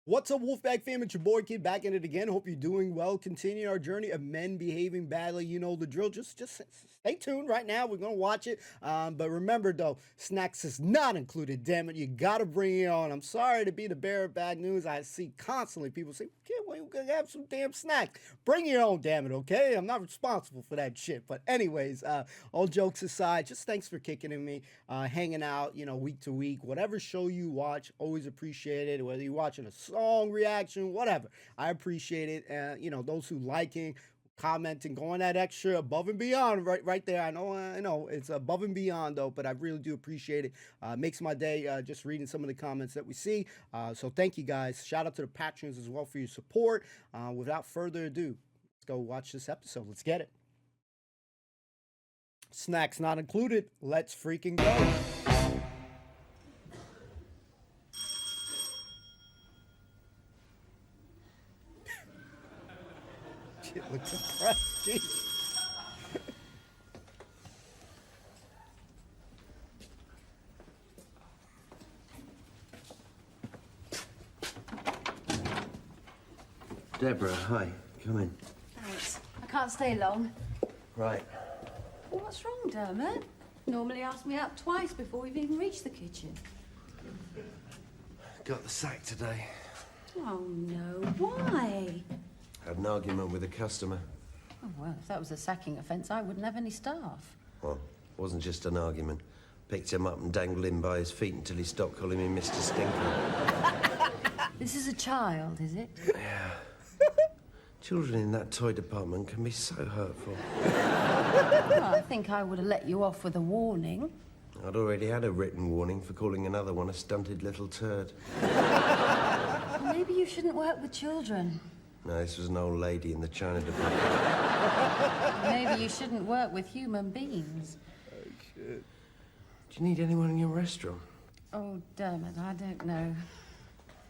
What's up, Wolfpack fam? It's your boy Kid back in it again. Hope you're doing well. Continue our journey of men behaving badly. You know the drill. Just stay tuned. Right now, we're gonna watch it. But remember though, snacks is not included. Damn it, you gotta bring it on. I'm sorry to be the bearer of bad news. I see constantly people say, "Kid, when you gonna have some damn snacks? Bring your own, damn it, okay? I'm not responsible for that shit." But anyways, all jokes aside, just thanks for kicking in me, hanging out. You know, week to week, whatever show you watch, always appreciate it. Whether you're watching a song reaction, whatever. I appreciate it. You know, those who liking, commenting, going that extra above and beyond right there. I know it's above and beyond though, but I really do appreciate it. Makes my day just reading some of the comments that we see. So thank you guys. Shout out to the patrons as well for your support. Without further ado, let's go watch this episode. Let's get it. Snacks not included. Let's freaking go. Shit looks depressed. Jeez. Deborah, hi. Come in. Thanks. I can't stay long. Right. Well, what's wrong, Dermot? Normally ask me out twice before we've even reached the kitchen. Got the sack today. Oh, no. Why? Had an argument with a customer. Oh, well, if that was a sacking offence, I wouldn't have any staff. Well, it wasn't just an argument. Picked him up and dangled him by his feet until he stopped calling me Mr. Stinker. This is a child, is it? Yeah. Children in that toy department can be so hurtful. Well, I think I would have let you off with a warning. I'd already had a written warning for calling another one a stunted little turd. Well, maybe you shouldn't work with children. No, this was an old lady in the China department. Maybe you shouldn't work with human beings. Oh, shit. Do you need anyone in your restaurant? Oh, Dermot, I don't know.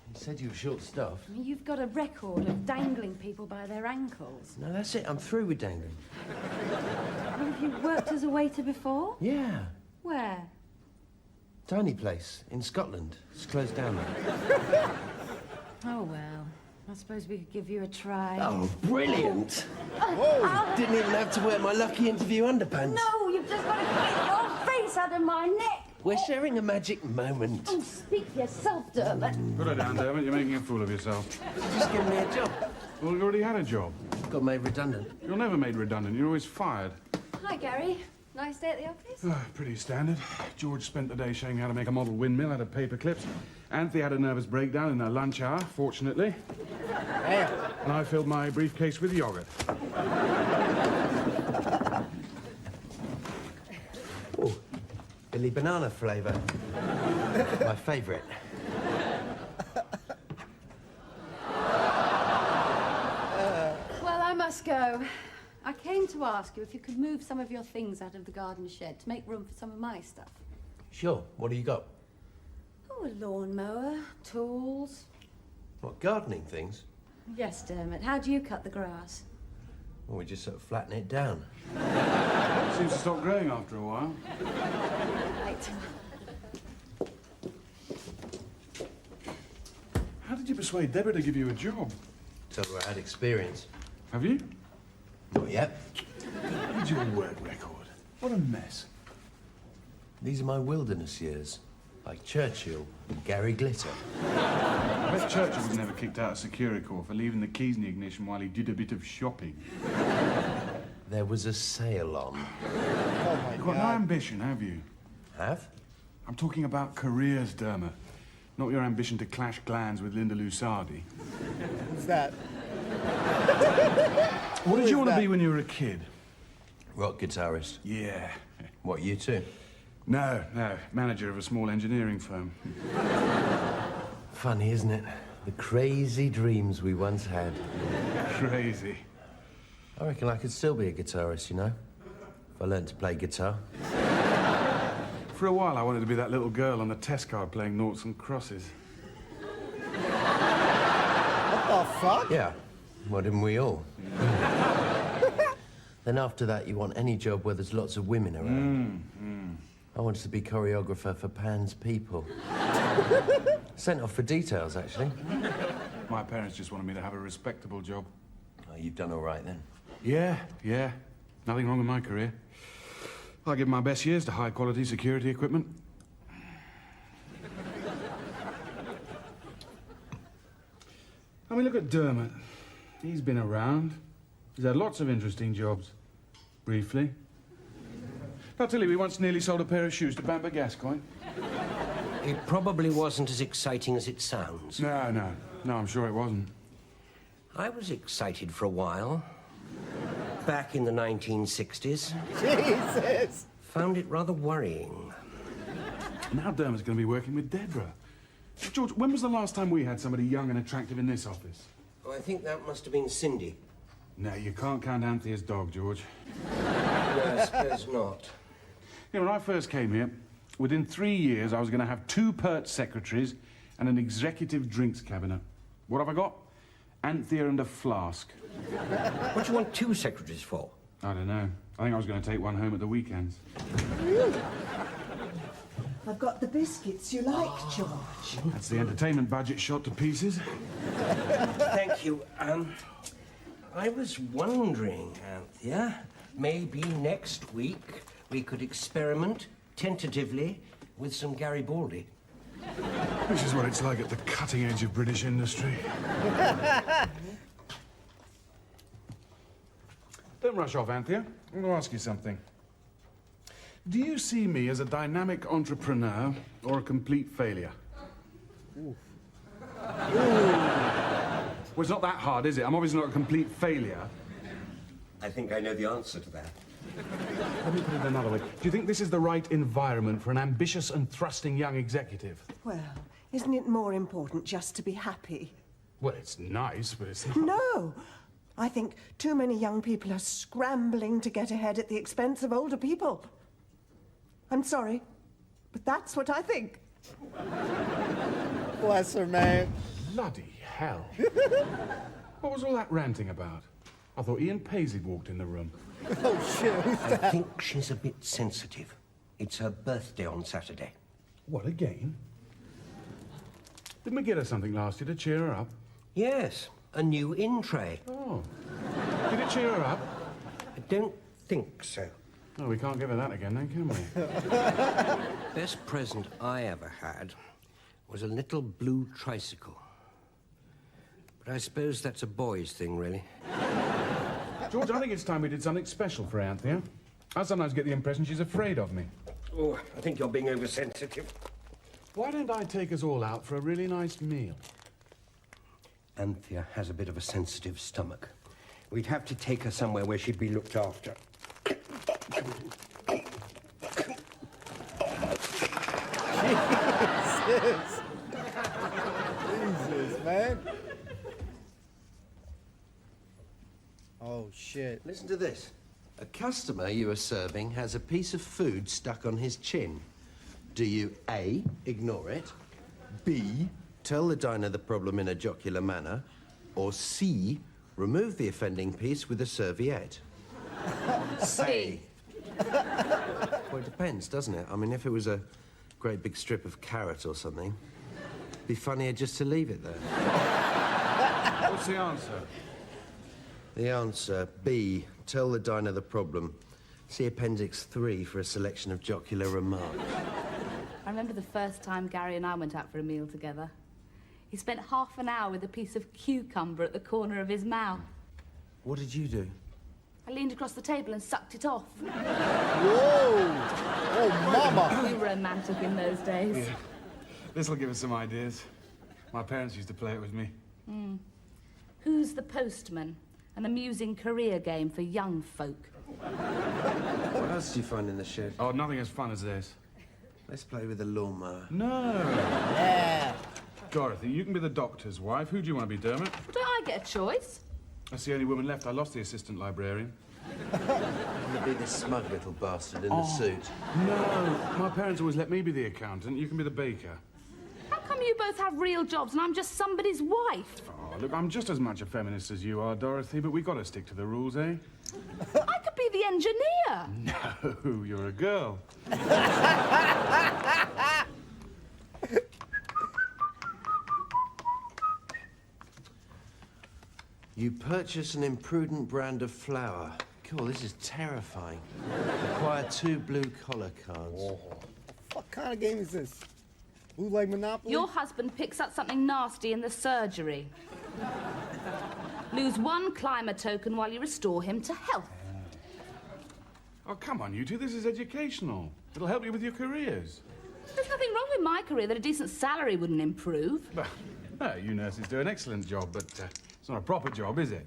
You said you were short-staffed. I mean, you've got a record of dangling people by their ankles. No, that's it. I'm through with dangling. Well, have you worked as a waiter before? Yeah. Where? Tiny place in Scotland. It's closed down now. Oh, well. I suppose we could give you a try. Oh, brilliant! Whoa! Didn't even have to wear my lucky interview underpants. No, you've just got to get your face out of my neck. We're sharing a magic moment. Oh, speak for yourself, Dermot. Put her down, Dermot. You're making a fool of yourself. Just give me a job. Well, you already had a job. Got made redundant. You're never made redundant. You're always fired. Hi, Gary. Nice day at the office? Pretty standard. George spent the day showing how to make a model windmill out of paper clips. Anthony had a nervous breakdown in the lunch hour, fortunately. Damn. And I filled my briefcase with yogurt. Oh, Billy banana flavour. My favourite. Well, I must go. I came to ask you if you could move some of your things out of the garden shed to make room for some of my stuff. Sure. What do you got? Oh, a lawnmower, tools. What, gardening things? Yes, Dermot. How do you cut the grass? Well, we just sort of flatten it down. Seems to stop growing after a while. Right. How did you persuade Deborah to give you a job? Told her I had experience. Have you? Not yet. Read your work record. What a mess. These are my wilderness years. Like Churchill and Gary Glitter. I bet Churchill was never kicked out of Securicorps for leaving the keys in the ignition while he did a bit of shopping. There was a sale on. Oh my You've got no God. ambition, have you? Have? I'm talking about careers, Dermot. Not your ambition to clash clans with Linda Lusardi. Who's that? What did is you want to that? be when you were a kid? Rock guitarist. Yeah. What, you too? No. Manager of a small engineering firm. Funny, isn't it? The crazy dreams we once had. Crazy. I reckon I could still be a guitarist, you know? If I learned to play guitar. For a while, I wanted to be that little girl on the test card playing noughts and crosses. What the fuck? Yeah. Why didn't we all? Then after that, you want any job where there's lots of women around. I wanted to be choreographer for Pan's People. Sent off for details, actually. My parents just wanted me to have a respectable job. Oh, you've done all right then. Yeah. Nothing wrong with my career. I give my best years to high-quality security equipment. I mean, look at Dermot. He's been around. He's had lots of interesting jobs. Briefly. I'll tell you, he once nearly sold a pair of shoes to Bamber Gascoigne. It probably wasn't as exciting as it sounds. No, I'm sure it wasn't. I was excited for a while. Back in the 1960s. Jesus! Found it rather worrying. Now Dermot's going to be working with Deborah. George, when was the last time we had somebody young and attractive in this office? Oh, I think that must have been Cindy. No, you can't count Anthea's dog, George. No, I suppose not. You know, when I first came here, within 3 years, I was going to have 2 pert secretaries and an executive drinks cabinet. What have I got? Anthea and a flask. What do you want 2 secretaries for? I don't know. I think I was going to take one home at the weekends. I've got the biscuits you like, George. That's the entertainment budget shot to pieces. Thank you. I was wondering, Anthea, maybe next week we could experiment, tentatively, with some Garibaldi. This is what it's like at the cutting edge of British industry. Don't rush off, Anthea. I'm going to ask you something. Do you see me as a dynamic entrepreneur or a complete failure? Ooh. Well, it's not that hard, is it? I'm obviously not a complete failure. I think I know the answer to that. Let me put it another way. Do you think this is the right environment for an ambitious and thrusting young executive? Well, isn't it more important just to be happy? Well, it's nice, but it's not... No! I think too many young people are scrambling to get ahead at the expense of older people. I'm sorry, but that's what I think. Bless her, man. Bloody hell. What was all that ranting about? I thought Ian Paisley walked in the room. Oh, shit. Who's I that? think she's a bit sensitive. It's her birthday on Saturday. What, again? Didn't we get her something last year to cheer her up? Yes, a new in-tray. Oh. Did it cheer her up? I don't think so. Oh, we can't give her that again then, can we? Best present I ever had was a little blue tricycle. But I suppose that's a boy's thing, really. George, I think it's time we did something special for Anthea. I sometimes get the impression she's afraid of me. Oh, I think you're being oversensitive. Why don't I take us all out for a really nice meal? Anthea has a bit of a sensitive stomach. We'd have to take her somewhere where she'd be looked after. Jesus, man. Oh, shit. Listen to this. A customer you are serving has a piece of food stuck on his chin. Do you A, ignore it, B, tell the diner the problem in a jocular manner, or C, remove the offending piece with a serviette? C. Well, it depends, doesn't it? I mean, if it was a great big strip of carrot or something, it'd be funnier just to leave it there. What's the answer? The answer, B, tell the diner the problem. See Appendix 3 for a selection of jocular remarks. I remember the first time Gary and I went out for a meal together. He spent half an hour with a piece of cucumber at the corner of his mouth. What did you do? I leaned across the table and sucked it off. Whoa! Oh, mama! We were romantic in those days. Yeah. This'll give us some ideas. My parents used to play it with me. Who's the Postman? An amusing career game for young folk. What else did you find in the shed? Oh, nothing as fun as this. Let's play with the lawnmower. No. Yeah. Dorothy, you can be the doctor's wife. Who do you want to be, Dermot? Don't I get a choice? That's the only woman left. I lost the assistant librarian. I'm gonna be the smug little bastard in the suit. No, my parents always let me be the accountant. You can be the baker. How come you both have real jobs and I'm just somebody's wife? Oh, look, I'm just as much a feminist as you are, Dorothy, but we got to stick to the rules, eh? I could be the engineer. No, you're a girl. You purchase an imprudent brand of flour. Cool, this is terrifying. Acquire 2 blue collar cards. What kind of game is this? Bootleg Monopoly? Your husband picks up something nasty in the surgery. Lose 1 climber token while you restore him to health. Oh, come on, you two. This is educational. It'll help you with your careers. There's nothing wrong with my career that a decent salary wouldn't improve. No, you nurses do an excellent job, but it's not a proper job, is it?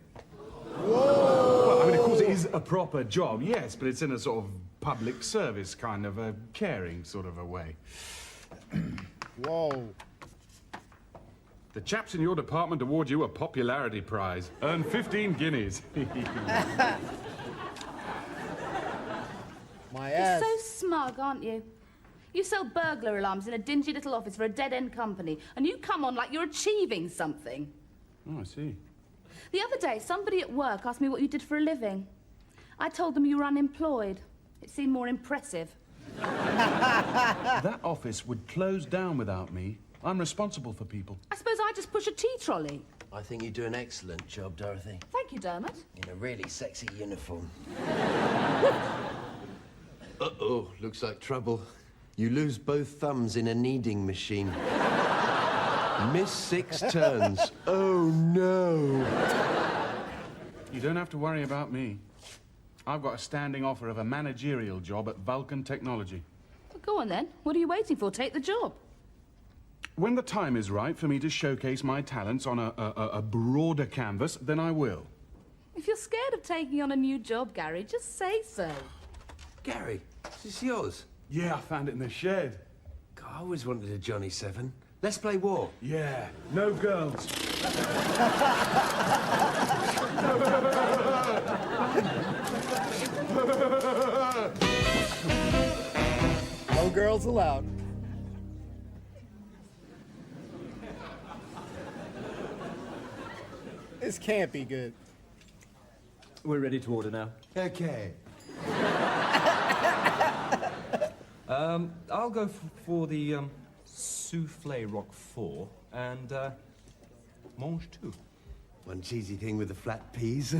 Whoa! Well, I mean, of course it is a proper job, yes, but it's in a sort of public service kind of a caring sort of a way. Whoa. The chaps in your department award you a popularity prize. Earn 15 guineas. My You're ass. so smug, aren't you? You sell burglar alarms in a dingy little office for a dead-end company, and you come on like you're achieving something. Oh, I see. The other day, somebody at work asked me what you did for a living. I told them you were unemployed. It seemed more impressive. That office would close down without me. I'm responsible for people. I suppose I just push a tea trolley. I think you do an excellent job, Dorothy. Thank you, Dermot. In a really sexy uniform. Uh-oh, looks like trouble. You lose both thumbs in a kneading machine. Miss 6 turns. Oh, no. You don't have to worry about me. I've got a standing offer of a managerial job at Vulcan Technology. Well, go on, then. What are you waiting for? Take the job. When the time is right for me to showcase my talents on a broader canvas, then I will. If you're scared of taking on a new job, Gary, just say so. Gary, is this yours? Yeah, I found it in the shed. God, I always wanted a Johnny 7. Let's play war. Yeah, no girls. No girls allowed. This can't be good. We're ready to order now. Okay. I'll go for the souffle roquefort and mange tout. One cheesy thing with the flat peas.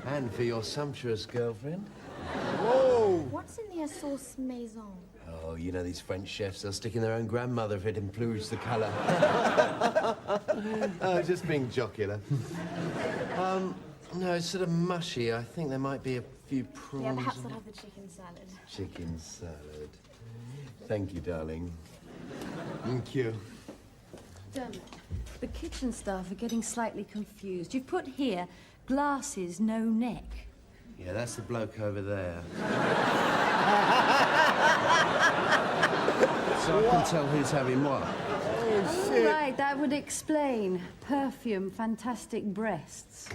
And for your sumptuous girlfriend. Whoa! What's in their sauce maison? Oh, you know these French chefs, they'll stick in their own grandmother if it improves the colour. Oh, just being jocular. No, it's sort of mushy. I think there might be a few prawns. Yeah, perhaps I'll have the chicken salad. Chicken salad. Thank you, darling. Thank you. Dermot, the kitchen staff are getting slightly confused. You've put here, glasses, no neck. Yeah, that's the bloke over there. So I can tell who's having what. Oh, All shit. right, that would explain. Perfume, fantastic breasts.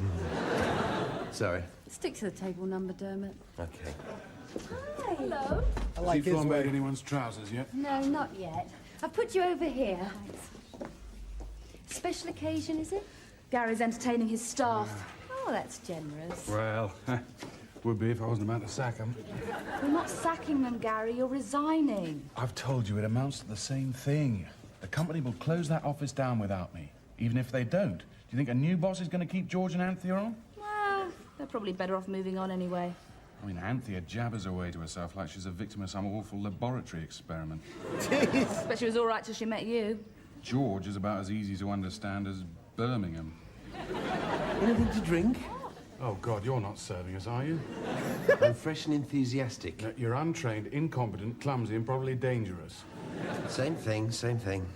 Sorry. Stick to the table number, Dermot. Okay. Hello. I like Have you his flambéed way. anyone's trousers yet? No, not yet. I've put you over here. Special occasion, is it? Gary's entertaining his staff. Oh, that's generous. Well, would be if I wasn't about to sack them. You're not sacking them, Gary. You're resigning. I've told you it amounts to the same thing. The company will close that office down without me. Even if they don't, do you think a new boss is going to keep George and Anthea on? Well, they're probably better off moving on anyway. I mean, Anthea jabbers away to herself like she's a victim of some awful laboratory experiment. Jeez. Bet she was all right till she met you. George is about as easy to understand as Birmingham. Anything to drink? Oh, God, you're not serving us, are you? I'm fresh and enthusiastic. No, you're untrained, incompetent, clumsy, and probably dangerous. Same thing, same thing.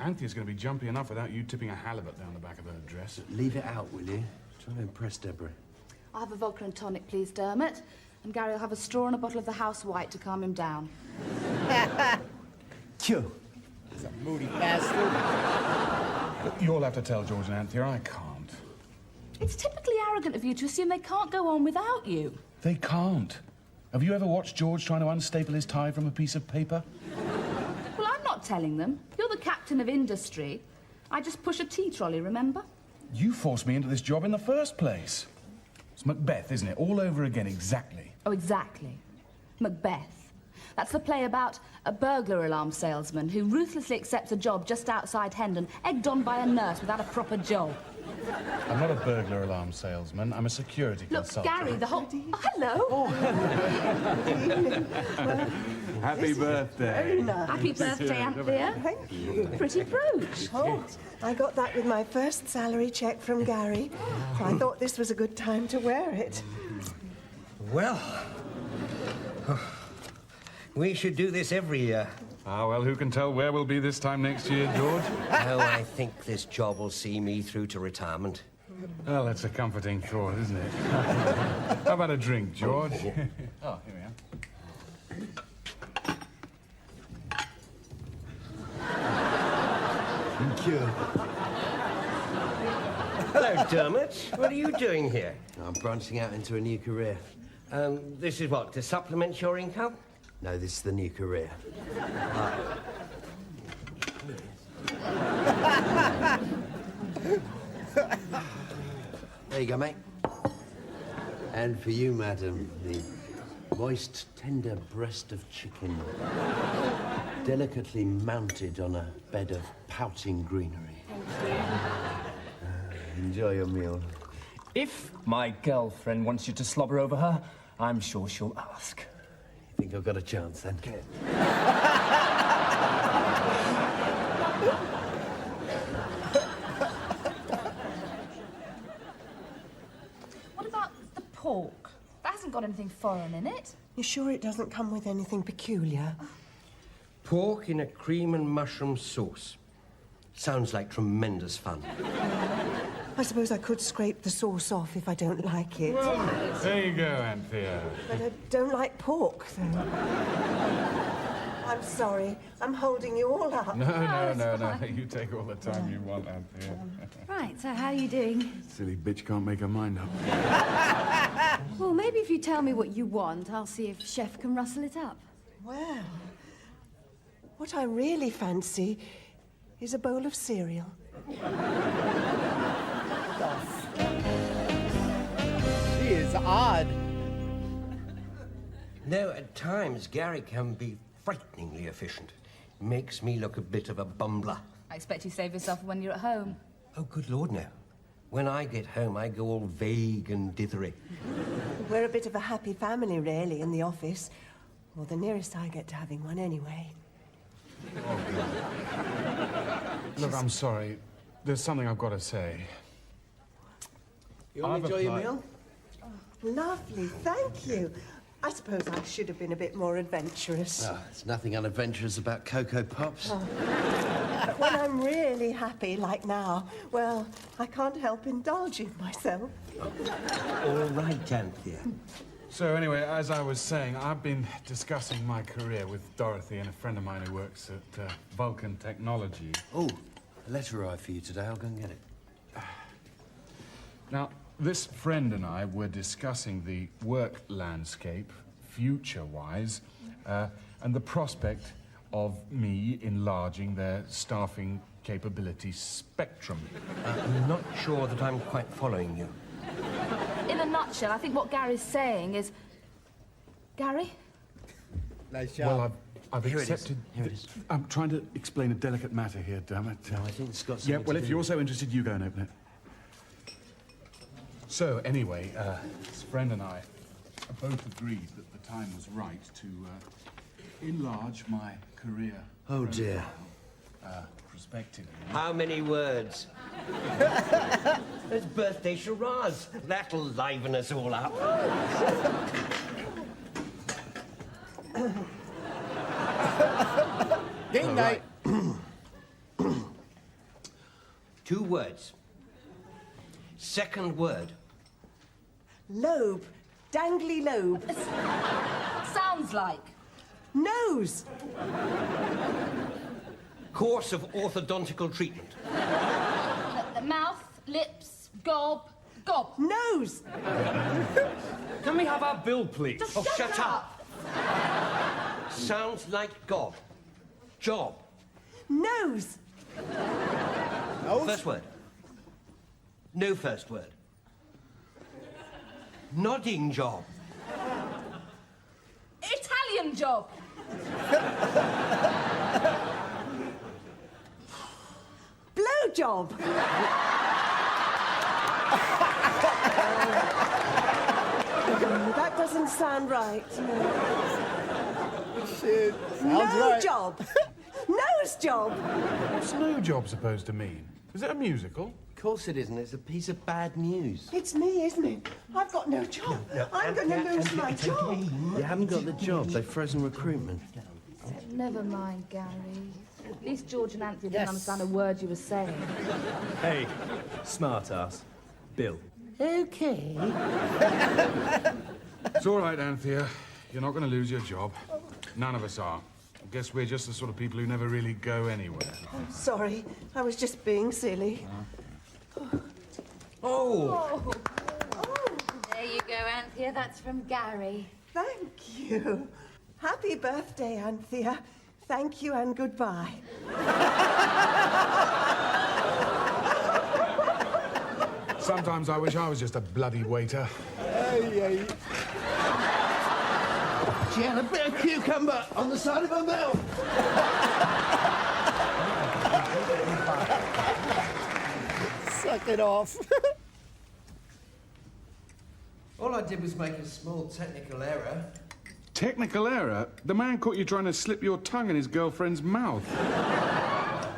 Anthea's going to be jumpy enough without you tipping a halibut down the back of her dress. Leave it out, will you? Try to impress Deborah. I'll have a vodka and tonic, please, Dermot. And Gary will have a straw and a bottle of the house white to calm him down. Chew. He's a moody bastard. You'll have to tell George and Anthea I can't. It's typically arrogant of you to assume they can't go on without you. They can't. Have you ever watched George trying to unstaple his tie from a piece of paper? Well, I'm not telling them. You're the captain of industry. I just push a tea trolley, remember? You forced me into this job in the first place. It's Macbeth, isn't it? All over again, exactly. Oh, exactly. Macbeth. That's the play about a burglar alarm salesman who ruthlessly accepts a job just outside Hendon, egged on by a nurse without a proper job. I'm not a burglar alarm salesman. I'm a security Look, consultant. Gary, the whole... Oh, hello. Happy birthday. Very nice. Happy birthday, Anthea. Thank you. Pretty brooch. Oh, I got that with my first salary check from Gary. So I thought this was a good time to wear it. Well, we should do this every year. Ah, well, who can tell where we'll be this time next year, George? Oh, I think this job will see me through to retirement. Well, that's a comforting thought, isn't it? How about a drink, George? Oh, here we are. Thank you. Hello, Dermot. What are you doing here? I'm branching out into a new career. This is what, to supplement your income? No, this is the new career. There you go, mate. And for you, madam, the moist, tender breast of chicken, delicately mounted on a bed of pouting greenery. Enjoy your meal. If my girlfriend wants you to slobber over her, I'm sure she'll ask. You think I've got a chance, then? What about the pork? That hasn't got anything foreign in it. You sure it doesn't come with anything peculiar? Pork in a cream and mushroom sauce. Sounds like tremendous fun. I suppose I could scrape the sauce off if I don't like it. There you go, Anthea. But I don't like pork, though. I'm sorry. I'm holding you all up. No. You take all the time you want, Anthea. Right, so how are you doing? Silly bitch can't make her mind up. Well, maybe if you tell me what you want, I'll see if Chef can rustle it up. Well, what I really fancy is a bowl of cereal. She is odd. No, at times, Gary can be frighteningly efficient. Makes me look a bit of a bumbler. I expect you save yourself when you're at home. Oh, good Lord, no. When I get home, I go all vague and dithery. We're a bit of a happy family, really, in the office. Or the nearest I get to having one, anyway. Look, I'm sorry. There's something I've got to say. You want to enjoy your meal? Lovely, thank you. I suppose I should have been a bit more adventurous. Oh, there's nothing unadventurous about Cocoa Pops. But when I'm really happy, like now, well, I can't help indulging myself. All right, Anthea. So anyway, as I was saying, I've been discussing my career with Dorothy and a friend of mine who works at Vulcan Technology. Oh, a letter arrived for you today. I'll go and get it. Now, this friend and I were discussing the work landscape, future-wise, and the prospect of me enlarging their staffing capability spectrum. I'm not sure that I'm quite following you. In a nutshell, I think what Gary's saying is... Gary? Nice job. Well, I've Here it is. accepted... Here it is. I'm trying to explain a delicate matter here, damn it. No, I think it's got something Yeah, well, to if do you're with- so interested, you go and open it. So, anyway, this friend and I both agreed that the time was right to enlarge my career. Oh, dear. Prospectively. How many words? It's birthday charades. That'll liven us all up. Game night. 2 words. Second word. Lobe. Dangly lobe. Sounds like. Nose. Course of orthodontical treatment. Mouth, lips, gob. Nose. Can we have our bill, please? Just Oh, shut up. Sounds like gob. Job. Nose. First word. No first word. Nodding job. Italian job. Blowjob. That doesn't sound right. Shit. Sounds No right. job. Nose job. What's no job supposed to mean? Is it a musical? Of course it isn't. It's a piece of bad news. It's me, isn't it? I've got no job. I'm going to lose my job. You haven't got the job. They've frozen recruitment. Never mind, Gary. At least George and Anthony Yes. didn't understand a word you were saying. Hey, smart ass. Bill. Okay. It's all right, Anthea. You're not going to lose your job. None of us are. I guess we're just the sort of people who never really go anywhere. Sorry, I was just being silly. Oh! There you go, Anthea. That's from Gary. Thank you. Happy birthday, Anthea. Thank you and goodbye. Sometimes I wish I was just a bloody waiter. Hey. She had a bit of cucumber on the side of her mouth. Suck it off. All I did was make a small technical error. Technical error? The man caught you trying to slip your tongue in his girlfriend's mouth. I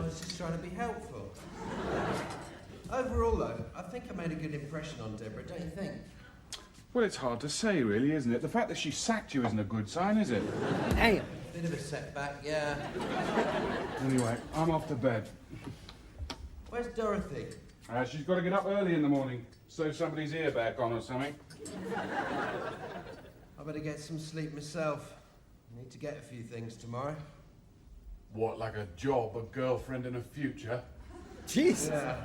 was just trying to be helpful. Overall, though, I think I made a good impression on Deborah, don't you think? Well, it's hard to say, really, isn't it? The fact that she sacked you isn't a good sign, is it? Damn. Bit of a setback, yeah. Anyway, I'm off to bed. Where's Dorothy? She's got to get up early in the morning, sew somebody's ear back on or something. I better get some sleep myself. I need to get a few things tomorrow. What, like a job, a girlfriend, and a future? Jesus. Yeah.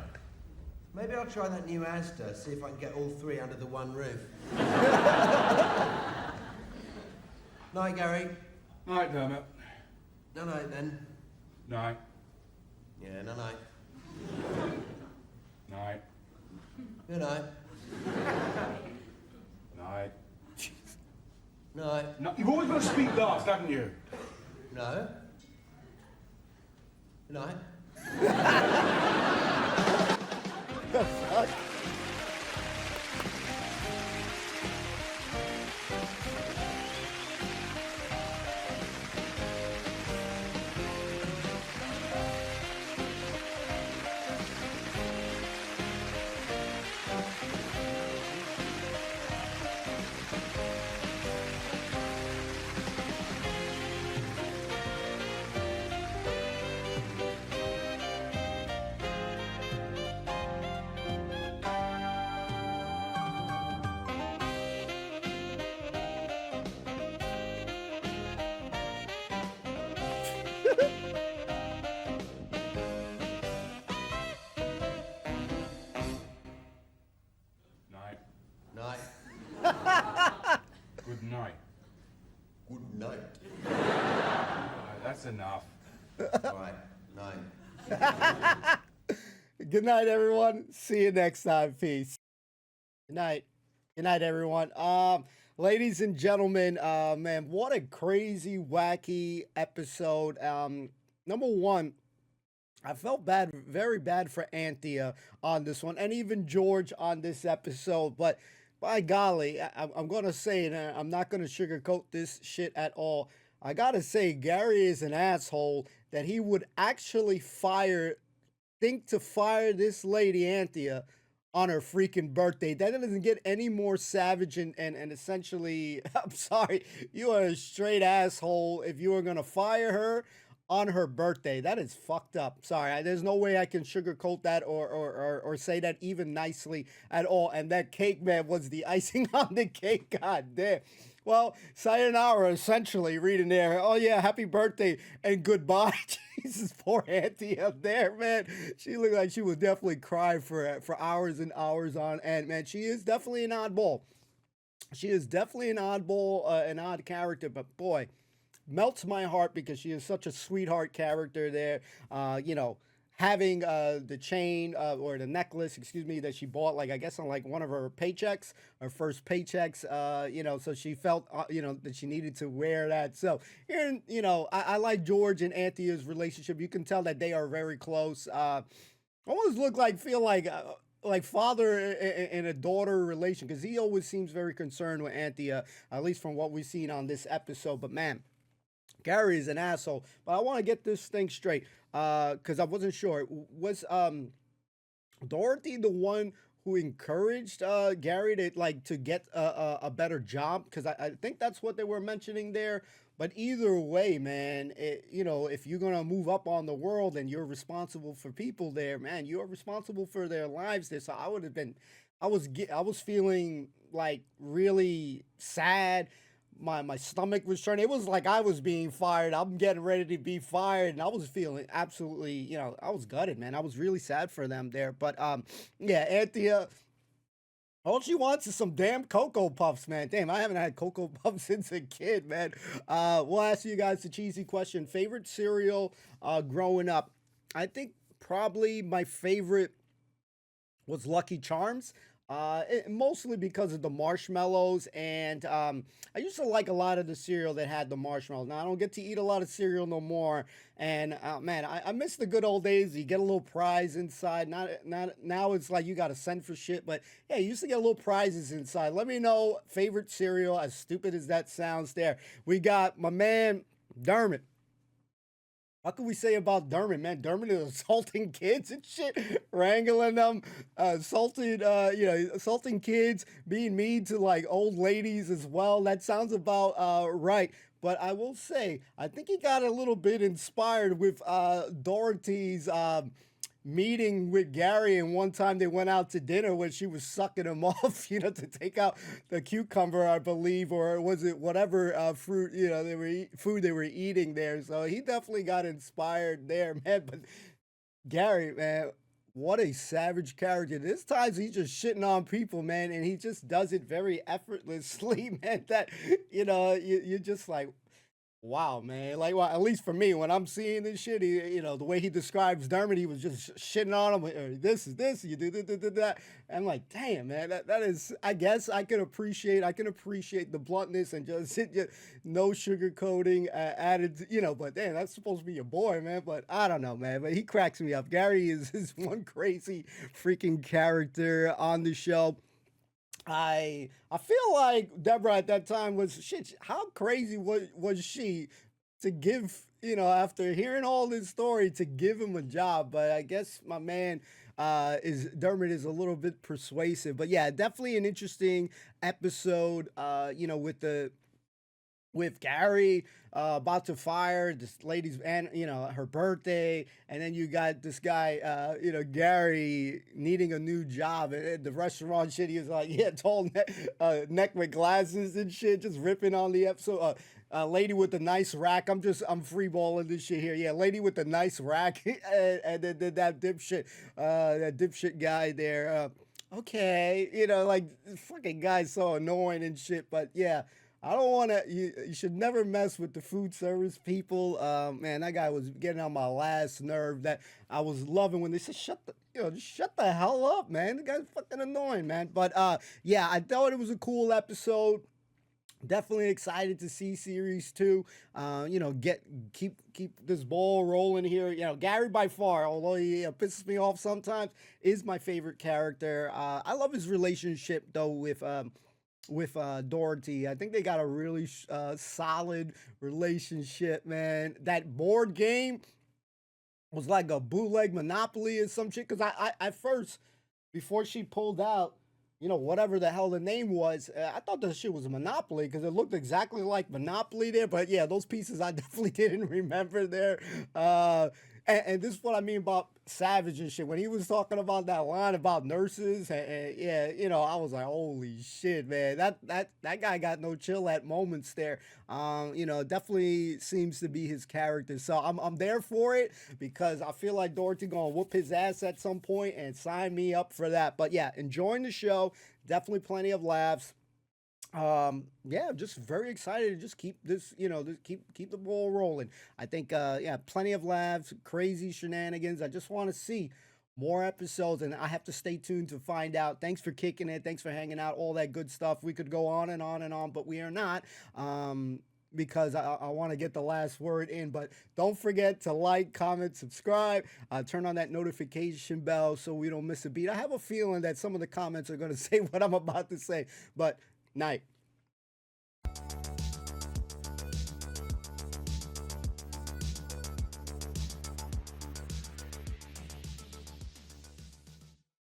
Maybe I'll try that new Asda, see if I can get all three under the one roof. Night, Gary. Night, Dermot. Night, then. Night. Yeah, night. Night. Good night. Night. Night. No, you've always got to speak last, haven't you? No. Good night. The fuck? Night. Night. Good night. Good night. Right, that's enough. Right. Night. Good night, everyone. See you next time. Peace. Good night. Good night, everyone. Ladies and gentlemen, man, what a crazy, wacky episode. Number one, I felt bad, very bad for Anthea on this one, and even George on this episode. But by golly, I'm going to say it, and I'm not going to sugarcoat this shit at all. I got to say, Gary is an asshole that he would actually think to fire this lady, Anthea, on her freaking birthday. That doesn't get any more savage and essentially, I'm sorry, you are a straight asshole if you are going to fire her on her birthday. That is fucked up. Sorry, there's no way I can sugarcoat that or say that even nicely at all. And that cake, man, was the icing on the cake. God damn. Well, sayonara, essentially, reading there. Oh, yeah, happy birthday and goodbye. Jesus, poor Auntie up there, man. She looked like she would definitely cry for hours and hours on end, man. She is definitely an oddball. She is definitely an oddball, an odd character, but boy, melts my heart because she is such a sweetheart character there. having the chain or the necklace, excuse me, that she bought, like I guess on like one of her paychecks, her first paychecks. So she felt that she needed to wear that. So here, I like George and Anthea's relationship. You can tell that they are very close. Almost feel like father and a daughter relation, because he always seems very concerned with Anthea, at least from what we've seen on this episode. But man, Gary is an asshole. But I want to get this thing straight, because I wasn't sure. Was Dorothy the one who encouraged Gary to get a better job? Because I think that's what they were mentioning there. But either way, man, if you're gonna move up on the world and you're responsible for people there, man, you're responsible for their lives there. So I was feeling like really sad. My stomach was turning. It was like I was being fired. I'm getting ready to be fired, and I was feeling absolutely, I was gutted, man. I was really sad for them there. But yeah, Anthea, all she wants is some damn Cocoa Puffs, man. Damn, I haven't had Cocoa Puffs since a kid, man. We'll ask you guys the cheesy question. Favorite cereal growing up? I think probably my favorite was Lucky Charms. Mostly because of the marshmallows, and I used to like a lot of the cereal that had the marshmallows. Now I don't get to eat a lot of cereal no more, and man, I miss the good old days. You get a little prize inside. Not now it's like you got to send for shit, but yeah, you used to get little prizes inside. Let me know favorite cereal. As stupid as that sounds, there we got my man Dermot. What can we say about Dermot, man? Dermot is assaulting kids and shit, wrangling them, assaulting kids, being mean to like old ladies as well. That sounds about right. But I will say, I think he got a little bit inspired with Dorothy's meeting with Gary, and one time they went out to dinner when she was sucking him off, to take out the cucumber, I believe, or was it whatever fruit, food they were eating there. So he definitely got inspired there, man. But Gary, man, what a savage character. This times he's just shitting on people, man, and he just does it very effortlessly, man, that, you're just like, wow, man. Like, well, at least for me, when I'm seeing this shit, the way he describes Dermot, he was just shitting on him. This is this, you do that. I'm like, damn, man, that is, I guess I can appreciate the bluntness and just no sugarcoating added, but damn, that's supposed to be your boy, man. But I don't know, man, but he cracks me up. Gary is one crazy freaking character on the show. I feel like Deborah at that time was shit. How crazy was she to give, after hearing all this story, to give him a job? But I guess my man Dermot is a little bit persuasive. But yeah, definitely an interesting episode. With Gary about to fire this lady's, and her birthday, and then you got this guy, Gary needing a new job at the restaurant. Shit, he was like, yeah, tall neck with glasses and shit, just ripping on the episode. Lady with the nice rack. I'm freeballing this shit here. Yeah, lady with the nice rack, and then that dipshit guy there. Okay, like fucking guy's so annoying and shit, but yeah. I don't want to. You should never mess with the food service people. Man, that guy was getting on my last nerve. That I was loving when they said, just shut the hell up, man. The guy's fucking annoying, man." But yeah, I thought it was a cool episode. Definitely excited to see series 2. Keep this ball rolling here. Gary by far, although he pisses me off sometimes, is my favorite character. I love his relationship though with Dorothy. I think they got a really solid relationship, man. That board game was like a bootleg Monopoly or some shit. Because I first, before she pulled out, whatever the hell the name was, I thought the shit was a Monopoly because it looked exactly like Monopoly there. But yeah, those pieces I definitely didn't remember there. And this is what I mean about Savage and shit. When he was talking about that line about nurses, and yeah, I was like, holy shit, man. That guy got no chill at moments there. Definitely seems to be his character. So I'm there for it because I feel like Dorothy gonna whoop his ass at some point, and sign me up for that. But yeah, enjoying the show. Definitely plenty of laughs. Yeah, just very excited to just keep this, just keep the ball rolling. I think, yeah, plenty of laughs, crazy shenanigans. I just want to see more episodes, and I have to stay tuned to find out. Thanks for kicking it. Thanks for hanging out. All that good stuff. We could go on and on and on, but we are not. Because I want to get the last word in. But don't forget to like, comment, subscribe, turn on that notification bell so we don't miss a beat. I have a feeling that some of the comments are going to say what I'm about to say, but night.